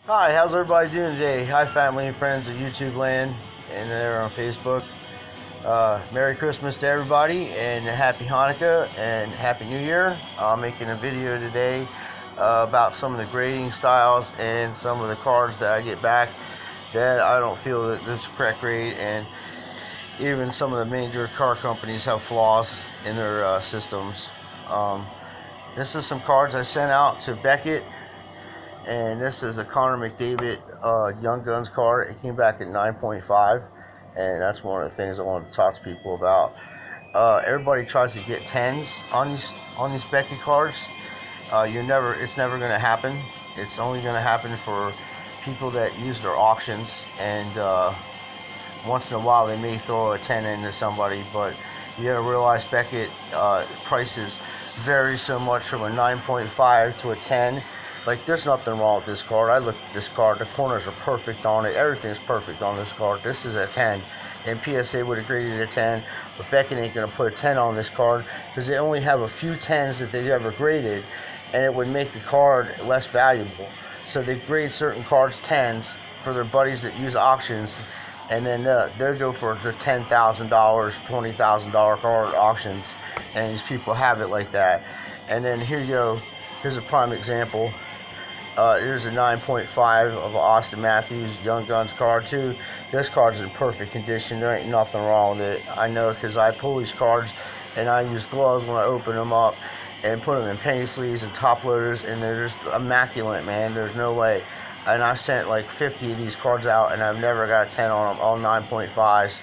Hi, how's everybody doing today? Hi, family and friends of YouTube land and there on Facebook. Merry Christmas to everybody and Happy Hanukkah and Happy New Year. I'm making a video today about some of the grading styles and some of the cards that I get back that I don't feel that this correct grade, and even some of the major car companies have flaws in their systems. This is some cards I sent out to Beckett, and this is a Connor McDavid Young Guns card. It came back at 9.5, and that's one of the things I wanted to talk to people about. Everybody tries to get 10s on these Beckett cards. It's never going to happen. It's only going to happen for people that use their auctions, and once in a while they may throw a 10 into somebody, but you got to realize Beckett prices vary so much from a 9.5 to a 10. Like, there's nothing wrong with this card. I looked at this card. The corners are perfect on it. Everything's perfect on this card. This is a 10. And PSA would have graded a 10. But Beckett ain't going to put a 10 on this card because they only have a few 10s that they've ever graded. And it would make the card less valuable. So they grade certain cards 10s for their buddies that use auctions. And then they'll go for the $10,000, $20,000 card auctions. And these people have it like that. And then here you go. Here's a prime example. Here's a 9.5 of Auston Matthews Young Guns card too. This card's in perfect condition. There ain't nothing wrong with it. I know, because I pull these cards and I use gloves when I open them up and put them in penny sleeves and top loaders, and they're just immaculate, man. There's no way. And I've sent like 50 of these cards out, and I've never got a 10 on them, all 9.5s.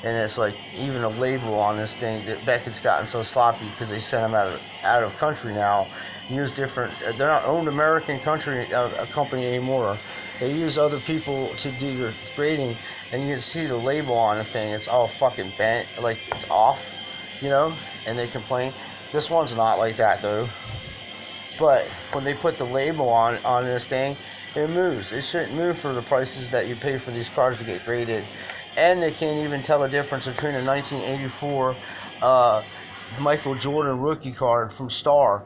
And it's like, even a label on this thing that Beckett's gotten so sloppy because they sent them out of country now. Use different. They're not owned American company anymore. They use other people to do their grading, and you can see the label on the thing. It's all fucking bent, like it's off, And they complain. This one's not like that though. But when they put the label on this thing, it moves. It shouldn't move for the prices that you pay for these cards to get graded. And they can't even tell the difference between a 1984 Michael Jordan rookie card from Star.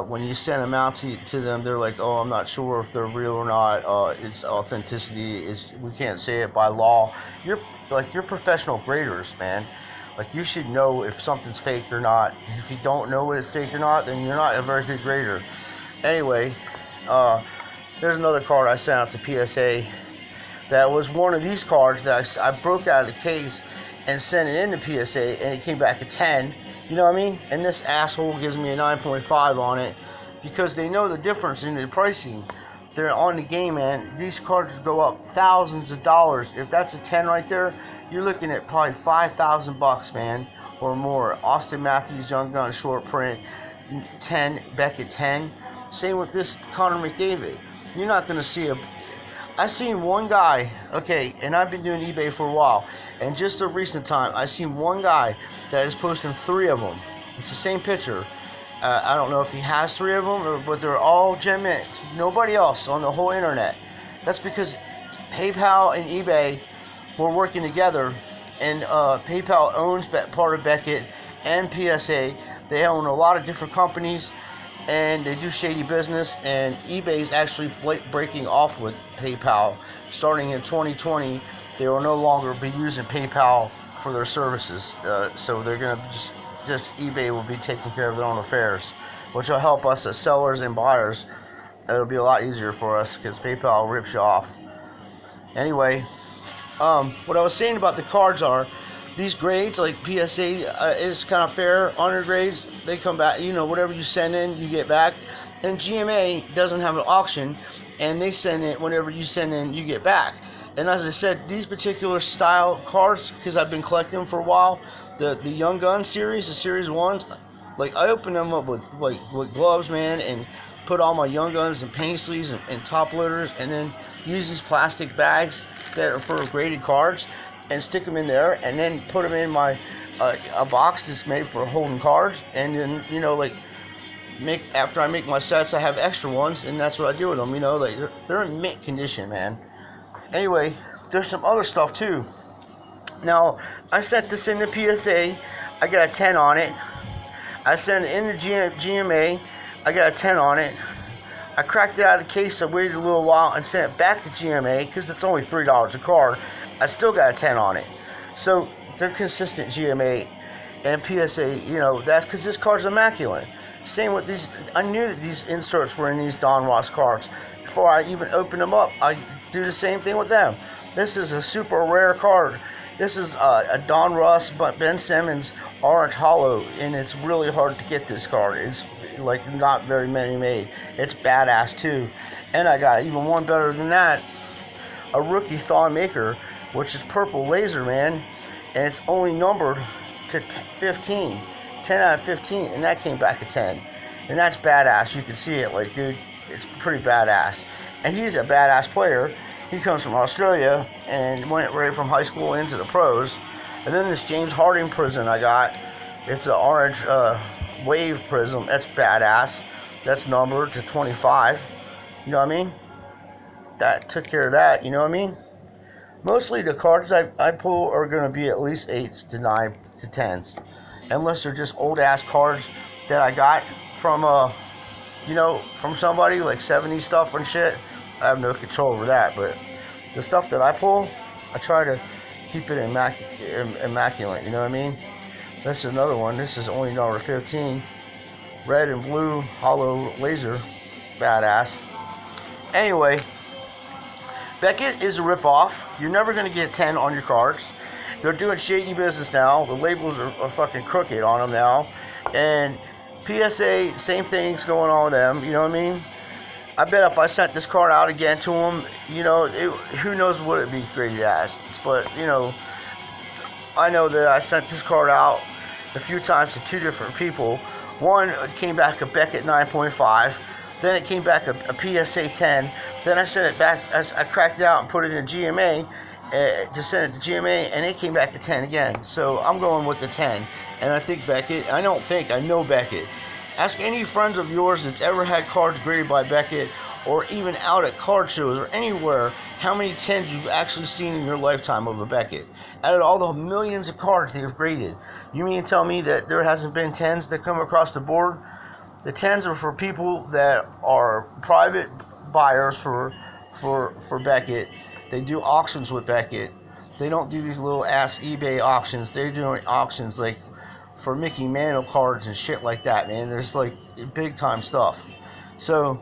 When you send them out to them, they're like, "Oh, I'm not sure if they're real or not. It's authenticity we can't say it by law." You're professional graders, man. Like, you should know if something's fake or not. If you don't know if it's fake or not, then you're not a very good grader. Anyway, there's another card I sent out to PSA. That was one of these cards that I broke out of the case and sent it into PSA, and it came back a 10. You know what I mean? And this asshole gives me a 9.5 on it because they know the difference in the pricing. They're on the game, man. These cards go up thousands of dollars. If that's a 10 right there, you're looking at probably $5,000, man, or more. Auston Matthews Young Gun short print 10, Beckett 10. Same with this Connor McDavid. You're not going to see I seen one guy, okay, and I've been doing eBay for a while, and just a recent time, I seen one guy that is posting 3 of them. It's the same picture. I don't know if he has 3 of them, but they're all gem mints. Nobody else on the whole internet. That's because PayPal and eBay were working together, and PayPal owns part of Beckett and PSA. They own a lot of different companies, and they do shady business, and eBay's actually breaking off with PayPal. Starting in 2020, they will no longer be using PayPal for their services. So they're going to just eBay will be taking care of their own affairs, which will help us as sellers and buyers. It'll be a lot easier for us because PayPal rips you off. Anyway, what I was saying about the cards are, these grades, like PSA is kind of fair. Honor grades, they come back, whatever you send in, you get back. And GMA doesn't have an auction, and they send it, whenever you send in, you get back. And as I said, these particular style cards, because I've been collecting them for a while, the Young Gun series, the Series 1s, like, I open them up with gloves, man, and put all my Young Guns in penny sleeves and top loaders, and then use these plastic bags that are for graded cards, and stick them in there, and then put them in my a box that's made for holding cards, and then after I make my sets, I have extra ones, and that's what I do with them. They're in mint condition, man. Anyway, there's some other stuff too. Now, I sent this into PSA. I got a 10 on it. I sent it into GMA. I got a 10 on it. I cracked it out of the case. I waited a little while and sent it back to GMA because it's only $3 a card. I still got a 10 on it. So they're consistent, GMA and PSA. You know, that's because this card's immaculate. Same with these. I knew that these inserts were in these Don Ross cards before I even opened them up. I do the same thing with them. This is a super rare card. This is a Don Ross Ben Simmons orange hollow, and it's really hard to get this card. It's like not very many made. It's badass too. And I got even one better than that, a rookie Thon Maker, which is purple laser, man, and it's only numbered to 15. 10 out of 15, and that came back a 10. And that's badass. You can see it, like, dude, it's pretty badass. And he's a badass player. He comes from Australia and went right from high school into the pros. And then this James Harding Prism I got, it's an orange wave prism. That's badass. That's numbered to 25. You know what I mean? That took care of that, you know what I mean? Mostly the cards I pull are going to be at least 8s to 9 to 10s. Unless they're just old ass cards that I got from from somebody, like 70s stuff and shit. I have no control over that, but the stuff that I pull, I try to keep it immaculate, you know what I mean? This is another one. This is only number 15. Red and blue hollow laser. Badass. Anyway, Beckett is a ripoff. You're never going to get 10 on your cards. They're doing shady business now. The labels are fucking crooked on them now. And PSA, same thing's going on with them. You know what I mean? I bet if I sent this card out again to them, you know, who knows what it'd be graded as. But, you know, I know that I sent this card out a few times to 2 different people. One, it came back a Beckett 9.5. Then it came back a PSA 10. Then I sent it back, I cracked it out and put it in GMA. To send it to GMA, and it came back at 10 again. So I'm going with the 10. And I think Beckett, I know Beckett. Ask any friends of yours that's ever had cards graded by Beckett, or even out at card shows or anywhere, how many 10s you've actually seen in your lifetime of a Beckett. Out of all the millions of cards they've graded, you mean to tell me that there hasn't been 10s that come across the board? The 10s are for people that are private buyers for Beckett. They do auctions with Beckett. They don't do these little ass eBay auctions. They're doing auctions like for Mickey Mantle cards and shit like that, man. There's like big time stuff. So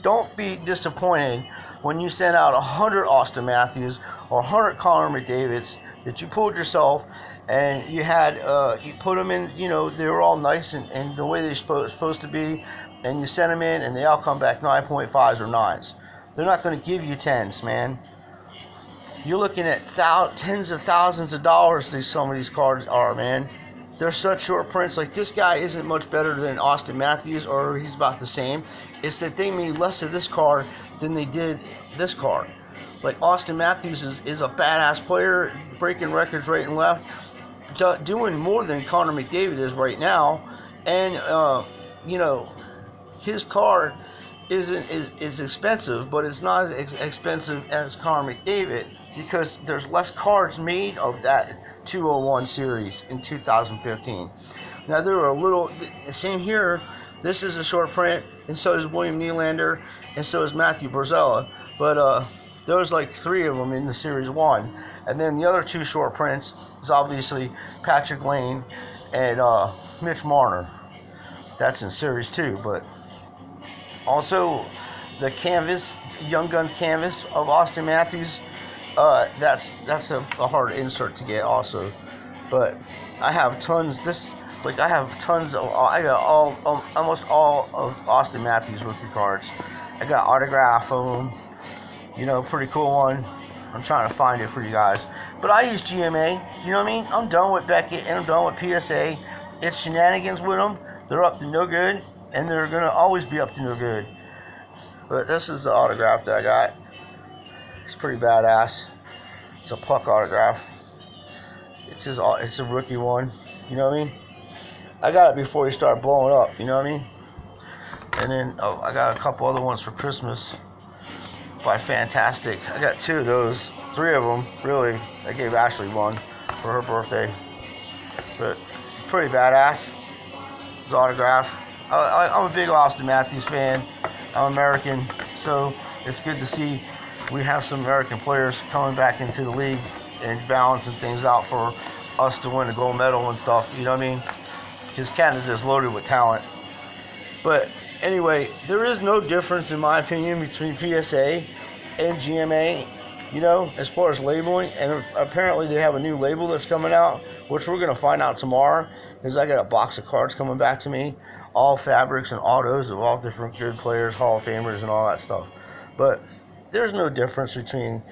don't be disappointed when you send out 100 Auston Matthews or 100 Connor McDavids that you pulled yourself and you had you put them in, you know, they were all nice and the way they're supposed to be, and you send them in and they all come back 9.5s or 9s. They're not going to give you 10s, man. You're looking at tens of thousands of dollars some of these cards are, man. They're such short prints. Like, this guy isn't much better than Auston Matthews, or he's about the same. It's that they made less of this card than they did this card. Like, Auston Matthews is a badass player, breaking records right and left, doing more than Connor McDavid is right now. And, you know, his card is expensive, but it's not as expensive as Connor McDavid, because there's less cards made of that 201 series in 2015. Now, there are a little, same here, this is a short print, and so is William Nylander, and so is Matthew Barzella, but there's like 3 of them in the series 1, and then the other 2 short prints is obviously Patrick Lane and Mitch Marner. That's in series 2, but also the canvas, Young Gun canvas of Auston Matthews, that's a hard insert to get also. But I have tons. I got almost all of Auston Matthews rookie cards. I got autograph of them. You know, pretty cool one. I'm trying to find it for you guys. But I use GMA. You know what I mean? I'm done with Beckett and I'm done with PSA. It's shenanigans with them. They're up to no good, and they're gonna always be up to no good. But this is the autograph that I got. It's pretty badass. It's a Puck autograph. It's a rookie one. You know what I mean? I got it before he started blowing up. You know what I mean? And then I got a couple other ones for Christmas by Fantastic. I got 2 of those, 3 of them really. I gave Ashley one for her birthday. But it's pretty badass. His autograph. I'm a big Auston Matthews fan. I'm American, so it's good to see we have some American players coming back into the league and balancing things out for us to win a gold medal and stuff, you know what I mean? Because Canada is loaded with talent. But anyway, there is no difference, in my opinion, between PSA and GMA, you know, as far as labeling. And apparently they have a new label that's coming out, which we're going to find out tomorrow, because I got a box of cards coming back to me, all fabrics and autos of all different good players, Hall of Famers and all that stuff. But there's no difference between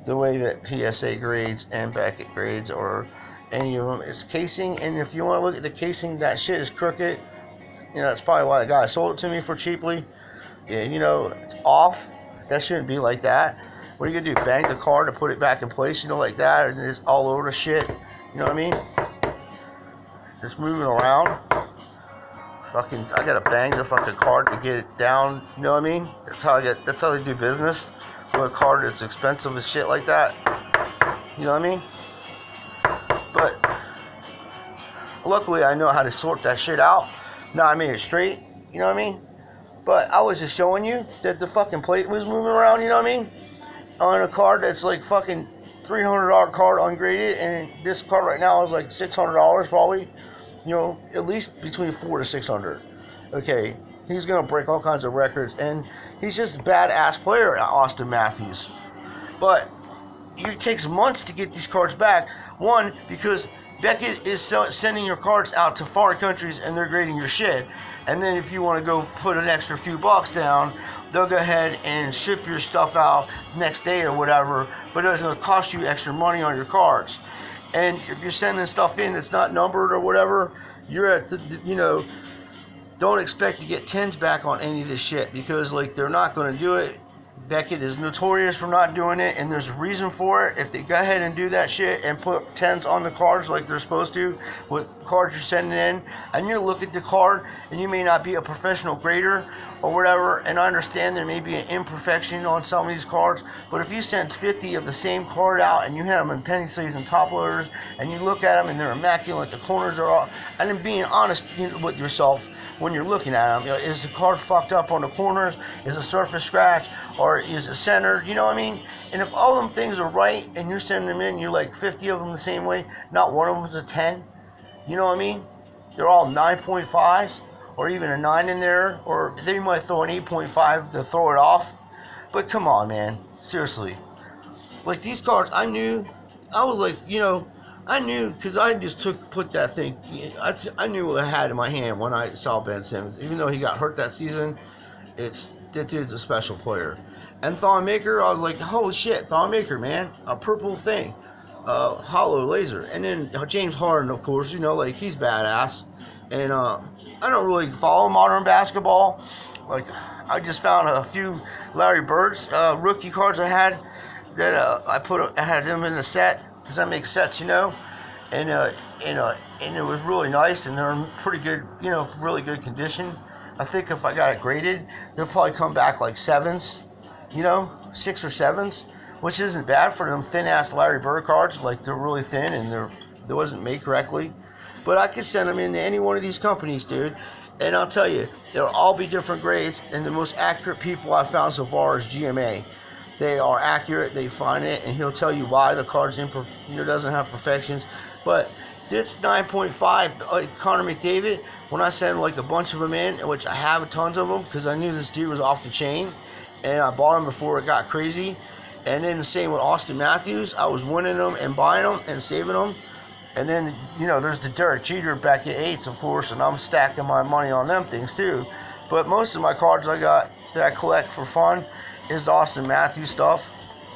the way that PSA grades and Beckett grades or any of them. It's casing, and if you want to look at the casing, that shit is crooked. You know, that's probably why the guy sold it to me for cheaply. Yeah, you know, it's off. That shouldn't be like that. What are you going to do? Bang the card to put it back in place, you know, like that? And it's all over the shit. You know what I mean? Just moving around. Fucking, I got to bang the fucking card to get it down. You know what I mean? That's how they do business. With a card that's expensive and shit like that. You know what I mean? But luckily I know how to sort that shit out. Now I made it straight, you know what I mean? But I was just showing you that the fucking plate was moving around, you know what I mean? On a card that's like fucking $300 card ungraded, and this card right now is like $600 probably. You know, at least between $400 to $600. Okay, he's gonna break all kinds of records, and he's just a badass player, Auston Matthews. But it takes months to get these cards back. One, because Beckett is sending your cards out to foreign countries and they're grading your shit. And then if you want to go put an extra few bucks down, they'll go ahead and ship your stuff out next day or whatever, but it's going to cost you extra money on your cards. And if you're sending stuff in that's not numbered or whatever, you're at the, you know, don't expect to get 10s back on any of this shit, because like they're not going to do it. Beckett is notorious for not doing it, and there's a reason for it. If they go ahead and do that shit and put 10s on the cards like they're supposed to, with cards you're sending in, and you look at the card, and you may not be a professional grader or whatever, and I understand there may be an imperfection on some of these cards, but if you send 50 of the same card out and you have them in penny sleeves and top loaders, and you look at them and they're immaculate, the corners are all, and then being honest with yourself when you're looking at them, you know, is the card fucked up on the corners, is the surface scratch, or is it centered, you know what I mean? And if all them things are right and you're sending them in, you're like 50 of them the same way, not one of them is a 10, you know what I mean? They're all 9.5s, or even a 9 in there, or they might throw an 8.5 to throw it off. But come on, man, seriously. Like these cards, I knew, I was like, you know, I knew, because I just put that thing, I knew what I had in my hand when I saw Ben Simmons. Even though he got hurt that season, that dude's a special player. And Thon Maker, I was like, holy shit, Thon Maker, man, a purple thing, hollow laser. And then James Harden, of course, you know, like he's badass. And I don't really follow modern basketball. Like I just found a few Larry Bird's rookie cards I had that I had them in the set, because I make sets, you know, and it was really nice, and they're in pretty good, you know, really good condition. I think if I got it graded, they'll probably come back like 7s, you know, 6 or 7s, which isn't bad for them thin-ass Larry Bird cards. Like they're really thin and they wasn't made correctly. But I could send them into any one of these companies, dude. And I'll tell you, they'll all be different grades, and the most accurate people I've found so far is GMA. They are accurate, they find it, and he'll tell you why the card's doesn't have perfections. But this 9.5, Connor McDavid, when I send like a bunch of them in, which I have tons of them, because I knew this dude was off the chain, and I bought him before it got crazy. And then the same with Auston Matthews, I was winning them and buying them and saving them. And then, you know, there's the Derek Jeter back at 8s, of course, and I'm stacking my money on them things too. But most of my cards I got that I collect for fun is the Auston Matthews stuff.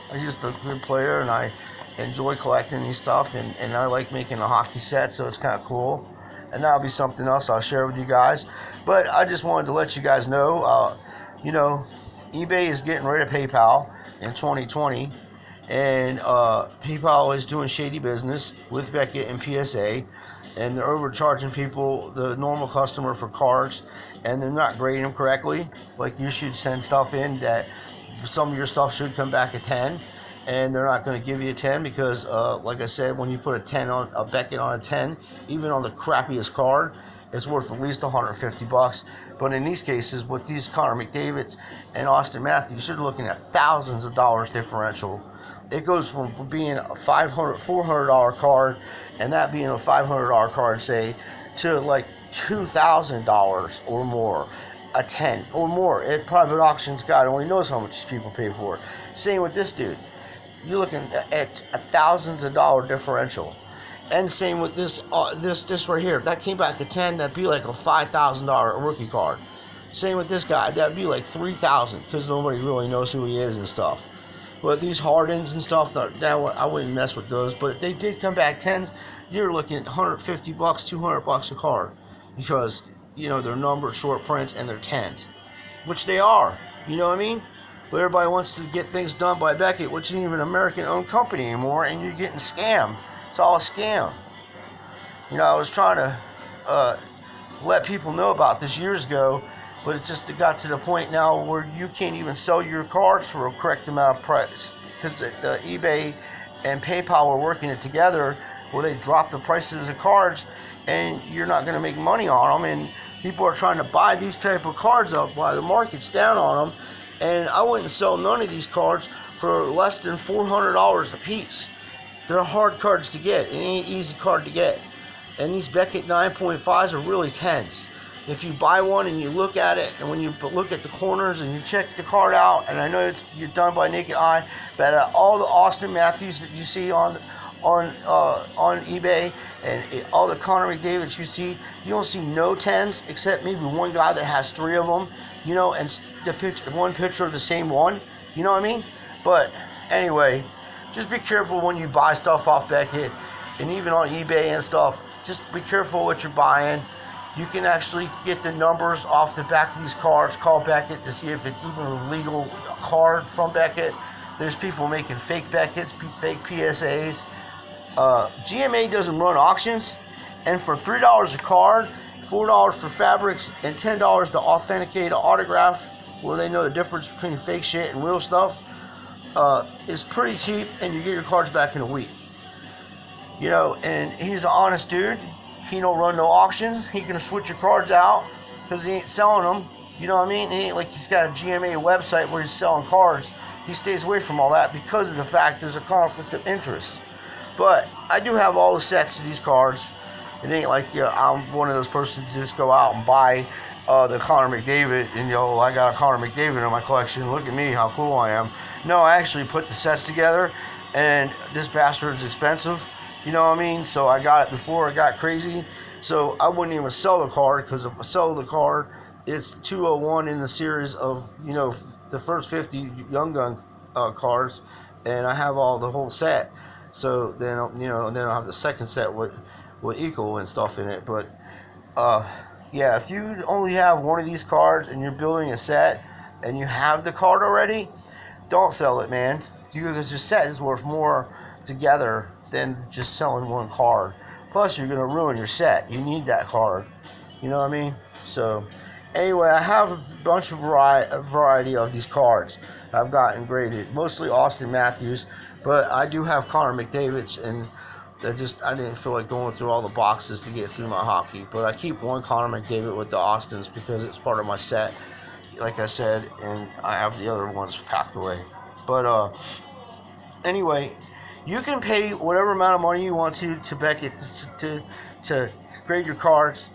I'm just a good player, and I enjoy collecting these stuff, and I like making a hockey set, so it's kind of cool. And that'll be something else I'll share with you guys. But I just wanted to let you guys know, you know, eBay is getting rid of PayPal in 2020. And PayPal is doing shady business with Beckett and PSA, and they're overcharging people, the normal customer, for cards, and they're not grading them correctly. Like you should send stuff in that some of your stuff should come back a 10, and they're not going to give you a 10 because, like I said, when you put a 10 on a Beckett on a 10, even on the crappiest card, it's worth at least $150. But in these cases, with these Connor McDavids and Auston Matthews, you're looking at thousands of dollars differential. It goes from being a $400 card, and that being a $500 card, say, to like $2,000 or more, a 10 or more. At private auctions, God only knows how much people pay for it. Same with this dude. You're looking at thousands of dollar differential. And same with this right here. If that came back at 10, that'd be like a $5,000 rookie card. Same with this guy. That'd be like $3,000 because nobody really knows who he is and stuff. But these Hardens and stuff, I wouldn't mess with those. But if they did come back 10s, you're looking at $150, $200 a card, because they're numbered short prints and they're 10s, which they are. You know what I mean? But everybody wants to get things done by Beckett, which isn't even an American-owned company anymore, and you're getting scammed. It's all a scam. I was trying to let people know about this years ago, but it just got to the point now where you can't even sell your cards for a correct amount of price, because the eBay and PayPal are working it together where they drop the prices of cards, and you're not going to make money on them, and people are trying to buy these type of cards up while the market's down on them, and I wouldn't sell none of these cards for less than $400 a piece. They're hard cards to get. It ain't an easy card to get. And these Beckett 9.5s are really 10s. If you buy one and you look at it, and when you look at the corners and you check the card out, and I know you're done by naked eye, but all the Auston Matthews that you see on eBay and all the Connor McDavids you see, you don't see no 10s except maybe one guy that has 3 of them, and one picture of the same one. You know what I mean? But anyway, just be careful when you buy stuff off Beckett, and even on eBay and stuff. Just be careful what you're buying. You can actually get the numbers off the back of these cards. Call Beckett to see if it's even a legal card from Beckett. There's people making fake Becketts, fake PSAs. GMA doesn't run auctions, and for $3 a card, $4 for fabrics, and $10 to authenticate an autograph, where they know the difference between fake shit and real stuff, is pretty cheap, and you get your cards back in a week. And he's an honest dude. He don't run no auction. He can switch your cards out because he ain't selling them. You know what I mean? It ain't like he's got a GMA website where he's selling cards. He stays away from all that because of the fact there's a conflict of interest. But I do have all the sets of these cards. It ain't like I'm one of those persons to just go out and buy the Connor McDavid and I got a Connor McDavid in my collection. Look at me, how cool I am. No, I actually put the sets together, and this bastard's expensive. You know what I mean? So I got it before it got crazy. So I wouldn't even sell the card, because if I sell the card, it's 201 in the series of, the first 50 Young Gun cards, and I have the whole set. So then, and then I'll have the second set with equal and stuff in it. But yeah, if you only have one of these cards and you're building a set and you have the card already, don't sell it, man. Because your set is worth more together than just selling one card. Plus, you're going to ruin your set. You need that card. You know what I mean? So, anyway, I have a bunch of variety of these cards I've gotten graded. Mostly Auston Matthews, but I do have Connor McDavid's, and I didn't feel like going through all the boxes to get through my hockey. But I keep one Connor McDavid with the Austons because it's part of my set, like I said, and I have the other ones packed away. But anyway, you can pay whatever amount of money you want to Beckett to grade your cards.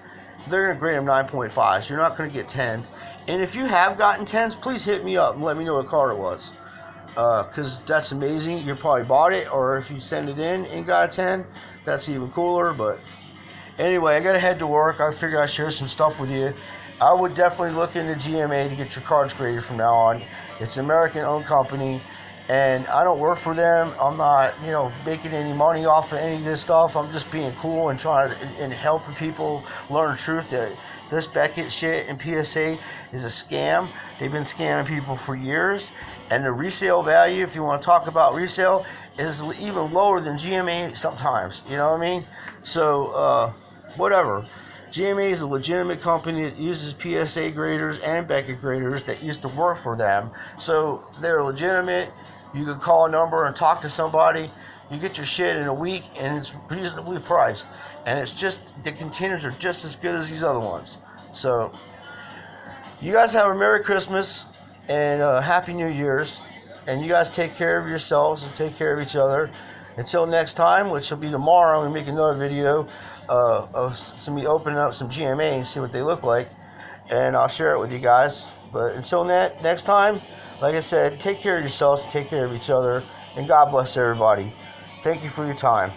They're going to grade them 9.5s. You're not going to get 10s. And if you have gotten 10s, please hit me up and let me know what card it was. Because that's amazing. You probably bought it, or if you send it in and got a 10, that's even cooler. But anyway, I got to head to work. I figured I'd share some stuff with you. I would definitely look into GMA to get your cards graded from now on. It's an American-owned company, and I don't work for them. I'm not, making any money off of any of this stuff. I'm just being cool and trying to, and helping people learn the truth that this Beckett shit and PSA is a scam. They've been scamming people for years, and the resale value, if you want to talk about resale, is even lower than GMA sometimes. You know what I mean? So, whatever. GMA is a legitimate company that uses PSA graders and Beckett graders that used to work for them. So they're legitimate. You can call a number and talk to somebody. You get your shit in a week, and it's reasonably priced. And it's just, the containers are just as good as these other ones. So, you guys have a Merry Christmas and Happy New Year's. And you guys take care of yourselves and take care of each other. Until next time, which will be tomorrow, I'm going to make another video of me opening up some GMA and see what they look like. And I'll share it with you guys. But until next time, like I said, take care of yourselves, take care of each other, and God bless everybody. Thank you for your time.